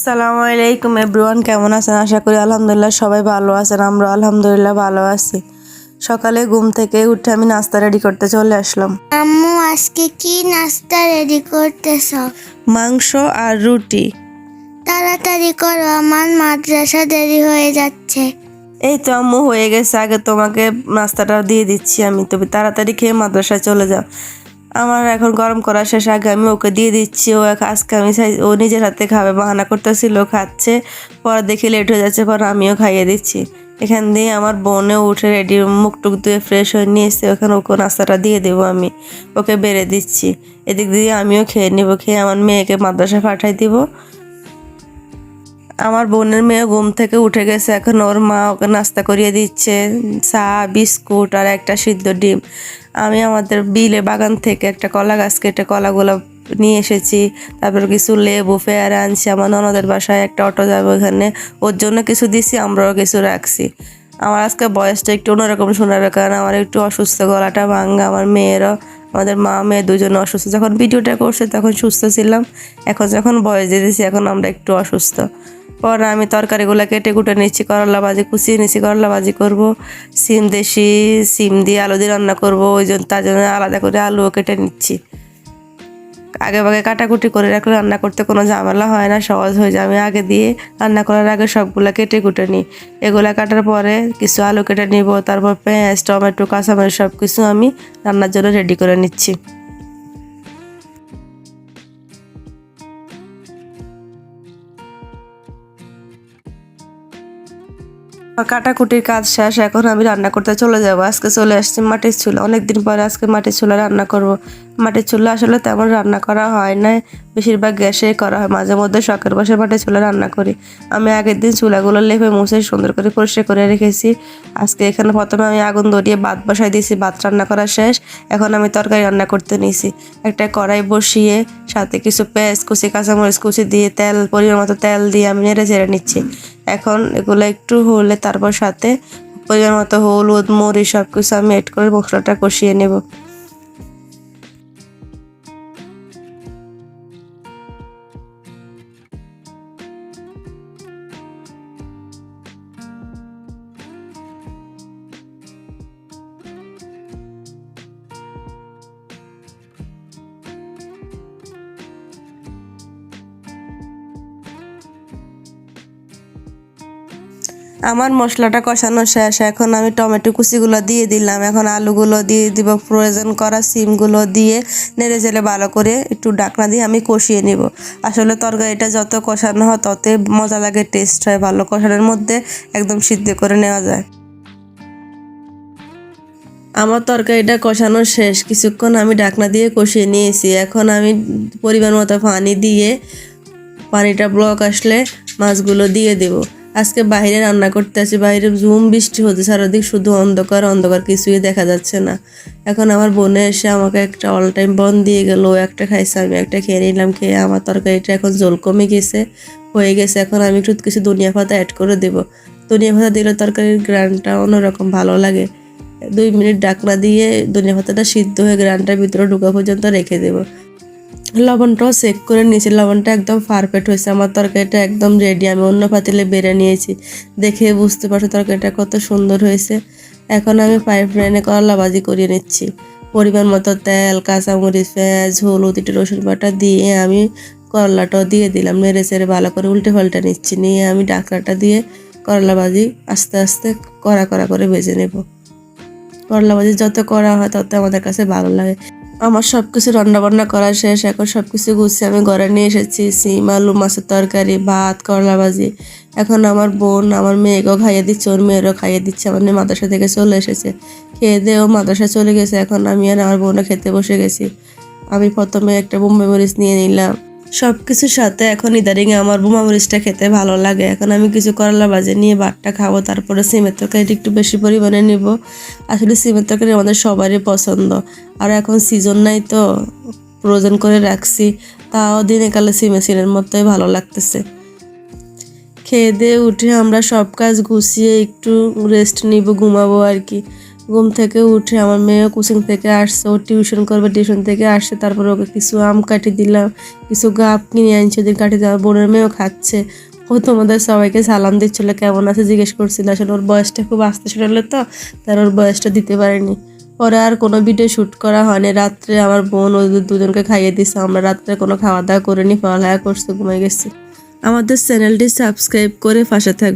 আসসালামু আলাইকুম এভরিওয়ান, কেমন আছেন? আশা করি আলহামদুলিল্লাহ সবাই ভালো আছেন। আমরা আলহামদুলিল্লাহ ভালো আছি। সকালে ঘুম থেকে উঠে আমি নাস্তা রেডি করতে চলে আসলাম। আম্মু আজকে কি নাস্তা রেডি করতেছ? মাংস আর রুটি। তাড়াতাড়ি করো, আমার মাদ্রাসা দেরি হয়ে যাচ্ছে। এই তো আম্মু হয়ে গেছে, আগে তোমাকে নাস্তাটা দিয়ে দিচ্ছি আমি, তুমি তাড়াতাড়ি খেয়ে মাদ্রাসায় চলে যাও। আমার এখন গরম করা শেষ, আগে আমি ওকে দিয়ে দিচ্ছি। আজকে আমি ও নিজের হাতে খাবে, বাহানা করতেছিল, খাচ্ছে। পরে দেখি লেট হয়ে যাচ্ছে, পরে আমিও খাইয়ে দিচ্ছি। এখান দিয়ে আমার বোনও উঠে রেডি, মুখ টুক ধুয়ে ফ্রেশ হয়ে নিয়ে এসছে। ওখানে ওকে নাস্তাটা দিয়ে দেবো, আমি ওকে বেড়ে দিচ্ছি। এদিক দিয়ে আমিও খেয়ে নিব, খেয়ে আমার মেয়েকে মাদ্রাসায় পাঠাই দিব। আমার বোনের মেয়ে ঘুম থেকে উঠে গেছে, এখন ওর মা ওকে নাস্তা করিয়ে দিচ্ছে, চা, বিস্কুট আর একটা সিদ্ধ ডিম। আমি আমাদের বিলে বাগান থেকে একটা কলা গাছ কেটে কলাগুলো নিয়ে এসেছি। তারপর কিছু লেবু পেয়ারা আনছি। আমার ননদের বাসায় একটা অটো যাবে, ওখানে ওর জন্য কিছু দিছি, আমরাও কিছু রাখছি। আমার আজকে বয়সটা একটু অন্যরকম শোনাবে, কারণ আমার একটু অসুস্থ, গলাটা ভাঙা। আমার মেয়েরও, আমাদের মা মেয়ে দুজনে অসুস্থ। যখন ভিডিওটা করছে তখন সুস্থ ছিলাম, এখন যখন বয়স দিয়ে দিয়েছি এখন আমরা একটু অসুস্থ। পরে আমি তরকারিগুলো কেটে কুটে নিচ্ছি, করলা ভাজি কুচিয়ে নিচ্ছি, করলা ভাজি করবো। সিম দিয়ে আলু দিয়ে রান্না করবো, তার জন্য আলাদা করে আলুও কেটে নিচ্ছি। আগে ভাগে কাটাকুটি করে রাখলে রান্না করতে কোনো ঝামেলা হয় না, সহজ হয়ে যায়। আমি আগে দিয়ে রান্না করার আগে সবগুলা কেটে কুটে নিই। এগুলা কাটার পরে কিছু আলু কেটে নিব, তারপর পেঁয়াজ, টমেটো, কাঁচামরিচ সব কিছু আমি রান্নার জন্য রেডি করে নিচ্ছি। কাটাকুটির কাজ শেষ, এখন আমি রান্না করতে চলে যাব। আজকে চলে আসছি মাটির চুলা, অনেকদিন পরে আজকে মাটির চুলা রান্না করব। মাটির চুলা আসলে তেমন রান্না করা হয় না, বেশিরভাগ গ্যাসেই করা হয়। মাঝে মধ্যে শখের বসে মাটির চুলা রান্না করি। আমি আগের দিন চুলাগুলো লেপে মুছে সুন্দর করে পরিষ্কার করে রেখেছি। আজকে এখানে প্রথমে আমি আগুন ধরিয়ে ভাত বসাই দিয়েছি, ভাত রান্না করা শেষ। এখন আমি তরকারি রান্না করতে নিয়েছি। একটা কড়াই বসিয়ে সাথে কিছু পেঁয়াজ কুচি, কাঁচামরিচ কুচি দিয়ে তেল, পরিমাণ মতো তেল দিয়ে আমি নেড়ে চেড়ে নিচ্ছি। এখন এগুলো একটু হলে তারপর সাথে পরিমাণ মতো হলুদ, মরিচ সব কিছু আমি এড করে মশলাটা কষিয়ে নেব। আমার মশলাটা কষানো শেষ, এখন আমি টমেটো কুচিগুলো দিয়ে দিলাম। এখন আলুগুলো দিয়ে দিব, প্রয়োজন করা সিমগুলো দিয়ে নেড়ে চেড়ে ভালো করে একটু ঢাকনা দিয়ে আমি কষিয়ে নিব। আসলে তরকারিটা যত কষানো হয় ততই মজা লাগে, টেস্ট হয় ভালো। কষানোর মধ্যে একদম সিদ্ধ করে নেওয়া যায়। আমার তরকারিটা কষানো শেষ, কিছুক্ষণ আমি ঢাকনা দিয়ে কষিয়ে নিয়েছি। এখন আমি পরিমাণ মতো পানি দিয়ে, পানিটা ব্লক আসলে মাছগুলো দিয়ে দেব। আজকে বাইরে রান্না করতে আছি, বাইরে ঝুম বৃষ্টি হচ্ছে, চারিদিক শুধু অন্ধকার অন্ধকার, কিছুই দেখা যাচ্ছে না। এখন আমার বোনে এসে আমাকে একটা অল টাইম বন দিয়ে গেল, ও একটা খাইছে, আমি একটা খেয়ে নিলাম। খেয়ে আমার তরকারিটা এখন জল কমে গেছে, হয়ে গেছে। এখন আমি একটু কিছু ধনিয়া পাতা অ্যাড করে দেবো। ধনিয়া পাতা দিলে তরকারির গ্রানটা অন্যরকম ভালো লাগে। 2 মিনিট ঢাকনা দিয়ে ধনিয়া পাতাটা সিদ্ধ হয়ে গ্রানটার ভিতরে ঢোকা পর্যন্ত রেখে দেবো। লবণটাও চেক করে নিয়েছি, লবণটা একদম পারফেক্ট হয়েছে। আমার তরকারিটা একদম রেডি, আমি অন্য পাতিলে বেড়ে নিয়েছি। দেখে বুঝতে পারছো তরকারিটা কত সুন্দর হয়েছে। এখন আমি ফ্রাই প্যানে করলা ভাজি করিয়ে নিচ্ছি। পরিমাণ মতো তেল, কাঁচামরিচ, পেঁয়াজ, হলুদ, একটু রসুন বাটা দিয়ে আমি করলাটাও দিয়ে দিলাম। নেড়ে চেড়ে ভালো করে উল্টে পাল্টে নিচ্ছি। নিয়ে আমি ঢাকনাটা দিয়ে করলা ভাজি আস্তে আস্তে কড়া কড়া করে ভেজে নেব। করলা ভাজি যত করা হয় তত আমাদের কাছে ভালো লাগে। আমার সব কিছু রান্নাবান্না করা শেষ, এখন সব কিছু গুছিয়ে আমি ঘরে নিয়ে এসেছি। সিম, আলু, মাছের তরকারি, ভাত, করলা ভাজি। এখন আমার বোন আমার মেয়েকেও খাইয়ে দিচ্ছে, ওর মেয়েরও খাইয়ে দিচ্ছে। আমার মেয়ে মাদ্রাসা থেকে চলে এসেছে, খেয়ে দিয়ে ও মাদ্রাসা চলে গেছে। এখন আমি আর আমার বোনও খেতে বসে গেছি। আমি প্রথমে একটা বোম্বে মরিচ নিয়ে নিলাম। সব কিছুর সাথে এখন ইদারিং আমার বোমা মরিচটা খেতে ভালো লাগে। এখন আমি কিছু করলা ভাজি নিয়ে ভাতটা খাবো, তারপরে সিমের তরকারিটা একটু বেশি পরিমাণে নিব। আসলে সিমের তরকারি আমাদের সবারই পছন্দ, আর এখন সিজন নাই তো ফ্রোজেন করে রাখছি, তাও দিনে কালে সিমের মতোই ভালো লাগতেছে। খেয়ে দিয়ে উঠে আমরা সব কাজ গুছিয়ে একটু রেস্ট নিব, ঘুমাবো আর কি। ঘুম থেকে উঠে আমার মেয়েও কোচিং থেকে আসছে, ও টিউশন করবে, টিউশন থেকে আসছে, তারপরে ওকে কিছু আম কাটি দিলাম, কিছু গাপ কিনে আনছি, ওদের কাটি দেওয়া, বোনের মেয়েও খাচ্ছে। ও তোমাদের সবাইকে সালাম দিচ্ছিল, কেমন আছে জিজ্ঞেস করছিল। আসলে ওর বয়সটা খুব আস্তে শুনলে তো, তার ওর বয়সটা দিতে পারেনি। পরে আর কোনো ভিডিও শ্যুট করা হয়নি। রাত্রে আমার বোন ওদের দুজনকে খাইয়ে দিছে, আমরা রাত্রে কোনো খাওয়া দাওয়া করিনি, পড়ালেখা করছি, ঘুমাই গেছি। আমাদের চ্যানেলটি সাবস্ক্রাইব করে পাশে থাকবে।